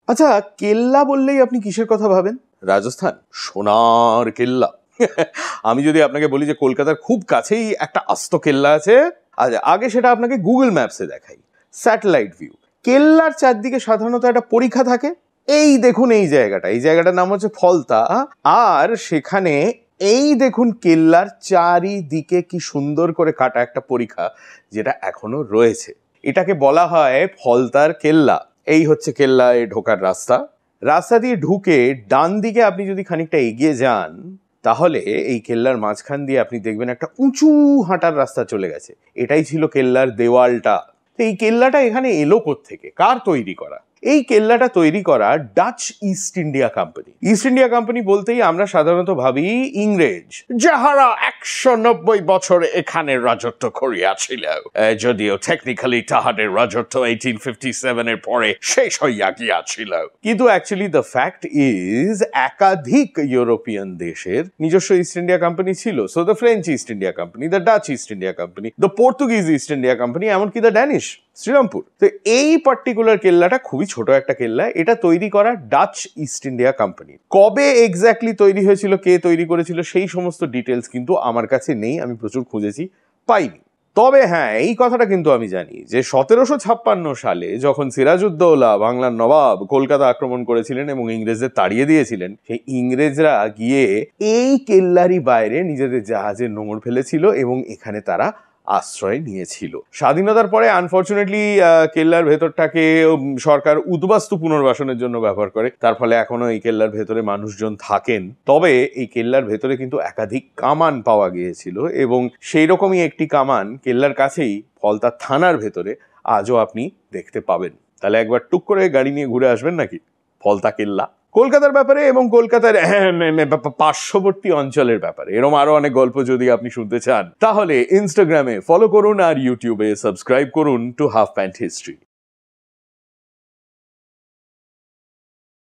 আচ্ছা, কেল্লা বললেই আপনি কিসের কথা ভাবেন? রাজস্থান, সোনার কেল্লা। আমি যদি আপনাকে বলি যে কলকাতার খুব কাছেই একটা আস্ত কেল্লা আছে, আচ্ছা আগে সেটা আপনাকে গুগল ম্যাপসে দেখাই, স্যাটেলাইট ভিউ। কেল্লার চারদিকে সাধারণত একটা পরীক্ষা থাকে। এই দেখুন এই জায়গাটার নাম হচ্ছে ফলতা। আর সেখানে এই দেখুন কেল্লার চারিদিকে কি সুন্দর করে কাটা একটা পরীক্ষা, যেটা এখনো রয়েছে। এটাকে বলা হয় ফলতার কেল্লা। এই হচ্ছে কেল্লায় ঢোকার রাস্তা দিয়ে ঢুকে ডান দিকে আপনি যদি খানিকটা এগিয়ে যান, তাহলে এই কেল্লার মাঝখান দিয়ে আপনি দেখবেন একটা উঁচু হাঁটার রাস্তা চলে গেছে। এটাই ছিল কেল্লার দেওয়ালটা। এই কেল্লাটা এখানে এলো কোত্থেকে, কার তৈরি করা? এই কেল্লাটা তৈরি করা Dutch east India company. East India company বলতেই আমরা সাধারণত ভাবি ইংরেজ, যাহারা 190 বছর এখানে রাজত্ব করিয়াছিল, যদিও টেকনিক্যালি তাহাদের রাজত্ব 1857 এর পরে শেষ হইয়া গিয়াছিল। কিন্তু অ্যাকচুয়ালি দ্য ফ্যাক্ট ইজ একাধিক ইউরোপিয়ান দেশের নিজস্ব ইস্ট ইন্ডিয়া কোম্পানি ছিল। So the French east India company, the Dutch east India company, the Portuguese east India company, এমনকি দ্য ড্যানিশ শ্রীরামপুর। তো এই পার্টিকুলার কেল্লাটা খুবই ছোট একটা কেল্লা। এটা তৈরি করা ডাচ ইস্ট ইন্ডিয়া কোম্পানি। কবে এক্স্যাক্টলি তৈরি হয়েছিল, কে তৈরি করেছিল, সেই সমস্ত ডিটেলস কিন্তু আমার কাছে নেই। আমি প্রচুর খুঁজেছি, পাইনি। তবে হ্যাঁ, এই কথাটা কিন্তু আমি জানি যে 1756 সালে যখন সিরাজউদ্দৌলা বাংলার নবাব কলকাতা আক্রমণ করেছিলেন এবং ইংরেজদের তাড়িয়ে দিয়েছিলেন, সেই ইংরেজরা গিয়ে এই কেল্লারই বাইরে নিজেদের জাহাজের নোঙর ফেলেছিল এবং এখানে তারা আশ্রয় নিয়েছিল। স্বাধীনতার পরে আনফর্চুনেটলি কেল্লার ভেতরটাকে সরকার উদ্বাস্তু পুনর্বাসনের জন্য ব্যবহার করে। তার ফলে এখনো এই কেল্লার ভেতরে মানুষজন থাকেন। তবে এই কেল্লার ভেতরে কিন্তু একাধিক কামান পাওয়া গিয়েছিল এবং সেই রকমই একটি কামান কেল্লার কাছেই ফলতা থানার ভেতরে আজও আপনি দেখতে পাবেন। তাহলে একবার টুক করে গাড়ি নিয়ে ঘুরে আসবেন নাকি ফলতা কেল্লা। কলকাতার ব্যাপারে এবং কলকাতার পার্শ্ববর্তী অঞ্চলের ব্যাপারে এরকম আরো অনেক গল্প যদি আপনি শুনতে চান, তাহলে ইনস্টাগ্রামে ফলো করুন আর ইউটিউবে সাবস্ক্রাইব করুন টু হাফ প্যান্ট হিস্ট্রি।